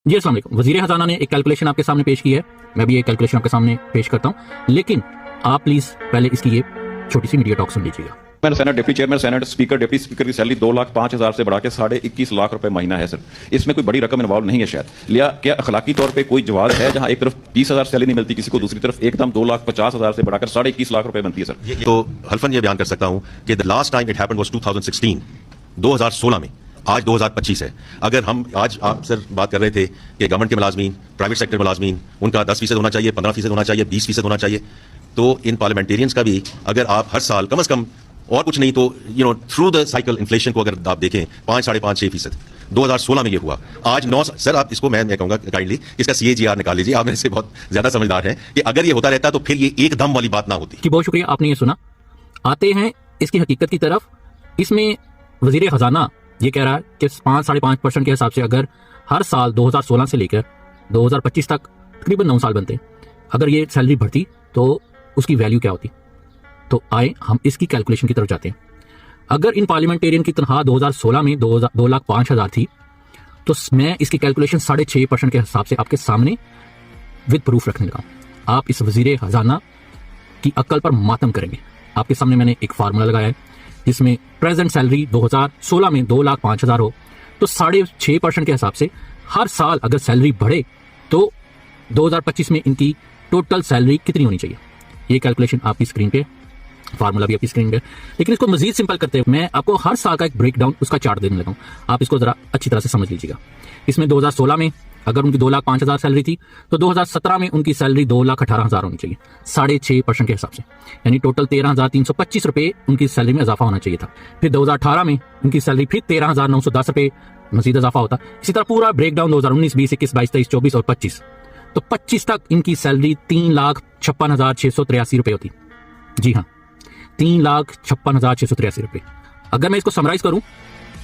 जी अस्सलाम वालेकुम। वज़ीर ख़ज़ाना ने एक कैलकुलेशन आपके सामने पेश की है, मैं भी ये कैलकुलेशन आपके सामने पेश करता हूँ, लेकिन आप प्लीज़ पहले इसकी ये छोटी सी मीडिया टॉक सुन लीजिएगा। Senate, deputy chairman senate, speaker, deputy speaker की सैलरी 2,05,000 से बढ़ा के 21.5 लाख रुपए महीना है सर। इसमें कोई बड़ी रकम इन्वॉल्व नहीं है शायद। लिया क्या अखलाकी तौर पे कोई जवाब है जहां एक तरफ 20,000 सैलरी नहीं मिलती किसी को, दूसरी तरफ एकदम 2,50,000 से बढ़ाकर 21.5 लाख रुपए बनती है सर। तो हल्फन ये बयान कर सकता हूं कि the last time it happened was 2016, 2016 में। आज 2025 है। अगर हम आज आप सर बात कर रहे थे कि गवर्नमेंट के मुलाजमीन, प्राइवेट सेक्टर मुलाजमीन, उनका 10% होना चाहिए, 15% होना चाहिए, 20% होना चाहिए, तो इन पार्लियामेंटेरियंस का भी अगर आप हर साल कम से कम और कुछ नहीं तो थ्रू द साइकिल इन्फ्लेशन को अगर आप देखें 5, 5.5, 6% 2016 में ये हुआ। आज 9 सर आप इसको मैं कहूंगा काइंडली इसका CAGR निकाल लीजिए, आप मेरे से बहुत ज्यादा समझदार हैं कि अगर ये होता रहता तो फिर ये एकदम वाली बात ना होती। जी बहुत शुक्रिया, आपने ये सुना। आते हैं इसकी हकीकत की तरफ। इसमें वज़ीर ख़ज़ाना ये कह रहा है कि 5-5.5% के हिसाब से अगर हर साल 2016 से लेकर 2025 तक तकरीबन 9 साल बनते, अगर ये सैलरी बढ़ती तो उसकी वैल्यू क्या होती। तो आए हम इसकी कैलकुलेशन की तरफ जाते हैं। अगर इन पार्लियामेंटेरियन की तनख्वाह 2016 में 2,05,000 थी, तो मैं इसकी कैलकुलेशन 6.5% के हिसाब से आपके सामने विद प्रूफ रखने लगा। आप इस वज़ीर ख़ज़ाना की अक्ल पर मातम करेंगे। आपके सामने मैंने एक फार्मूला लगाया है जिसमें प्रेजेंट सैलरी 2016 में 2,05,000 हो, तो 6.5% के हिसाब से हर साल अगर सैलरी बढ़े तो 2025 में इनकी टोटल सैलरी कितनी होनी चाहिए। ये कैलकुलेशन आपकी स्क्रीन पे, फार्मूला भी आपकी स्क्रीन पे। लेकिन इसको मजीद सिंपल करते हुए मैं आपको हर साल का एक ब्रेक डाउन उसका चार्ट देने लगा हूं। आप इसको जरा अच्छी तरह से समझ लीजिएगा। इसमें 2016 में अगर उनकी 2,05,000 सैलरी थी तो 2017 में उनकी सैलरी 2,18,000 होनी चाहिए 6.5% के हिसाब से, यानी टोटल 13,325 रुपए उनकी सैलरी में इजाफा होना चाहिए था। फिर 2018 में उनकी सैलरी फिर 13,910 रुपए मजीद इजाफा होता। इसी तरह पूरा ब्रेक डाउन 2019, 20, 21, 22, 23, 24 और 25, तो 25 तक इनकी सैलरी 3,56,683 रुपए होती। जी हाँ, 3,56,683 रुपए। अगर मैं इसको समराइज करूं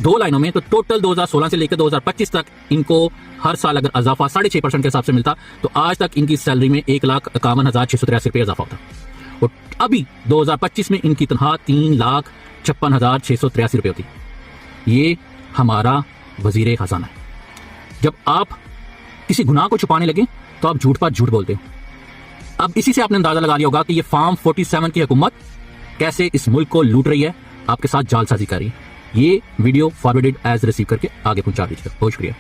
2 लाइनों में, तो टोटल 2016 से लेकर 2025 तक इनको हर साल अगर इजाफा 6.5% के हिसाब से मिलता तो आज तक इनकी सैलरी में 1,51,683 रुपए इजाफा होता। और अभी 2025 में इनकी तनख्वाह 3,56,683 रुपए होती। ये हमारा वज़ीर ख़ज़ाना है। जब आप किसी गुनाह को छुपाने लगे तो आप झूठ पर झूठ बोलते हो। अब इसी से आपने अंदाजा लगा लिया होगा कि ये फार्म 47 की हुकूमत कैसे इस मुल्क को लूट रही है, आपके साथ जालसाजी कर रही है। ये वीडियो फॉरवर्डेड एज रिसीव करके आगे पहुंचा दीजिएगा। बहुत शुक्रिया।